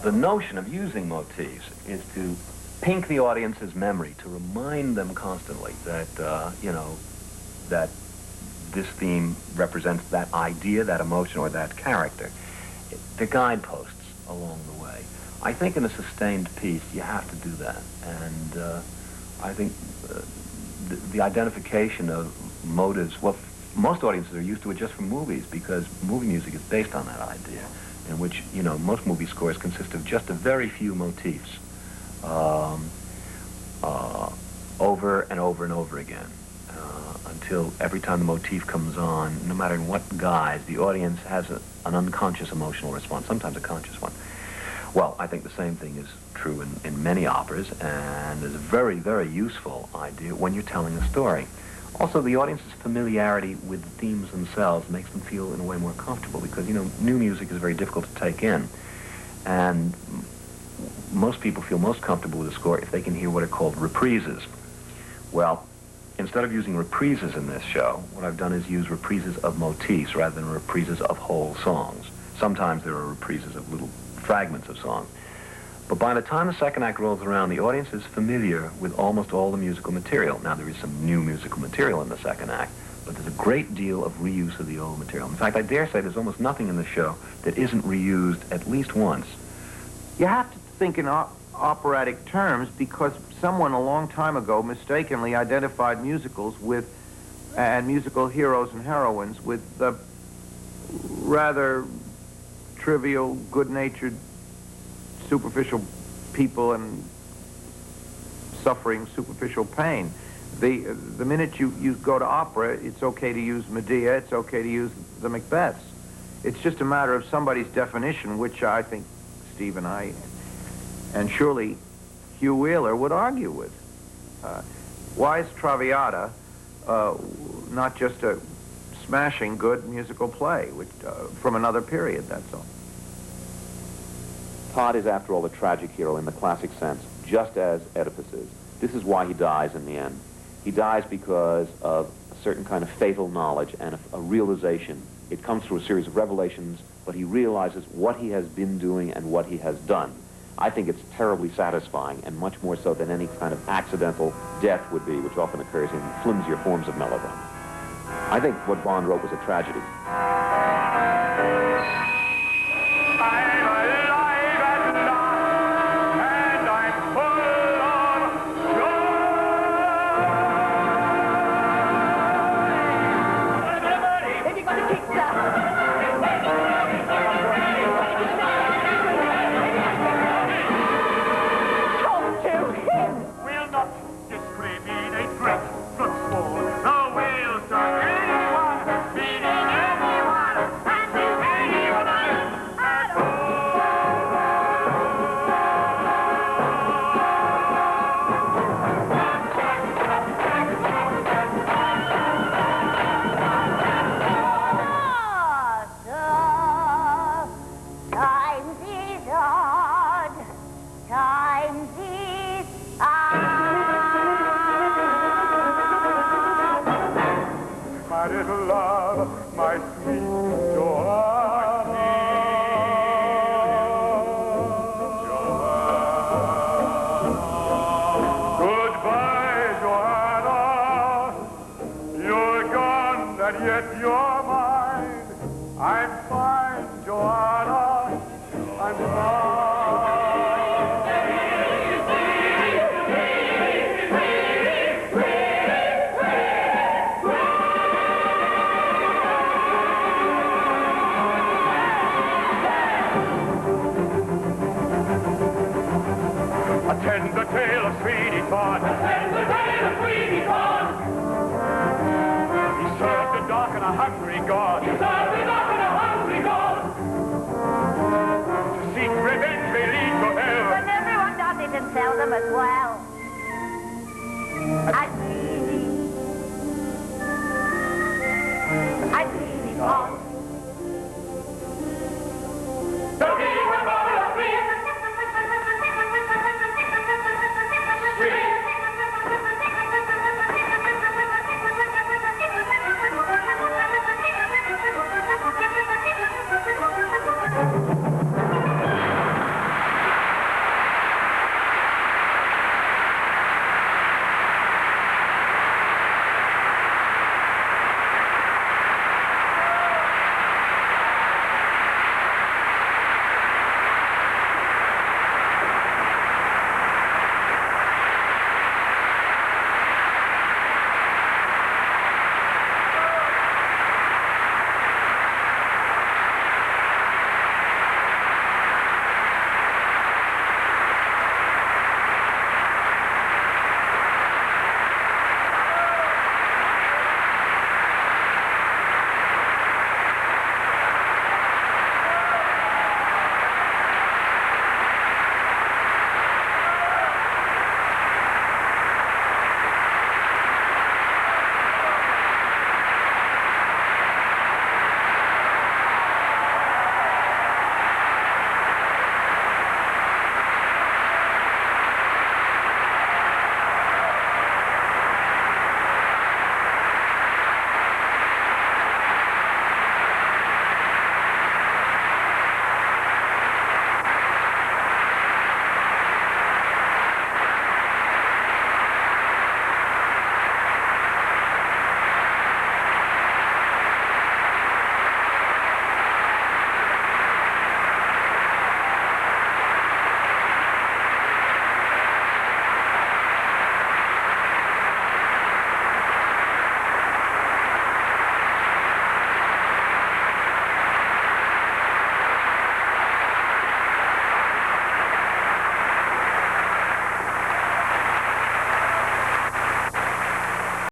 The notion of using motifs is to pink the audience's memory, to remind them constantly that, you know, that this theme represents that idea, that emotion, or that character. They're guideposts along the way. I think in a sustained piece, you have to do that. And I think the identification of motives, well, most audiences are used to it just from movies, because movie music is based on that idea, in which, you know, most movie scores consist of just a very few motifs over and over and over again, until every time the motif comes on, no matter in what guise, the audience has an unconscious emotional response, sometimes a conscious one. Well, I think the same thing is true in many operas, and is a very, very useful idea when you're telling a story. Also, the audience's familiarity with the themes themselves makes them feel, in a way, more comfortable, because, you know, new music is very difficult to take in. And most people feel most comfortable with a score if they can hear what are called reprises. Well, instead of using reprises in this show, what I've done is use reprises of motifs rather than reprises of whole songs. Sometimes there are reprises of little fragments of songs. But by the time the second act rolls around, the audience is familiar with almost all the musical material. Now, there is some new musical material in the second act, but there's a great deal of reuse of the old material. In fact, I dare say there's almost nothing in the show that isn't reused at least once. You have to think in operatic terms, because someone a long time ago mistakenly identified musicals with, and musical heroes and heroines with the rather trivial, good-natured, superficial people and suffering superficial pain. The minute you go to opera, it's okay to use Medea, it's okay to use the Macbeths. It's just a matter of somebody's definition, which I think Steve and I, and surely Hugh Wheeler, would argue with. Why is Traviata not just a smashing good musical play which, from another period, that's all? Todd is, after all, the tragic hero in the classic sense, just as Oedipus is. This is why he dies in the end. He dies because of a certain kind of fatal knowledge and a realization. It comes through a series of revelations, but he realizes what he has been doing and what he has done. I think it's terribly satisfying, and much more so than any kind of accidental death would be, which often occurs in flimsier forms of melodrama. I think what Bond wrote was a tragedy. Attend the tale of Sweeney Todd. Attend the tale of Sweeney Todd. He served a dark and a hungry God. He served a dark and a hungry God. To seek revenge may lead to hell. But everyone does it and seldom as well. I Sweeney Todd.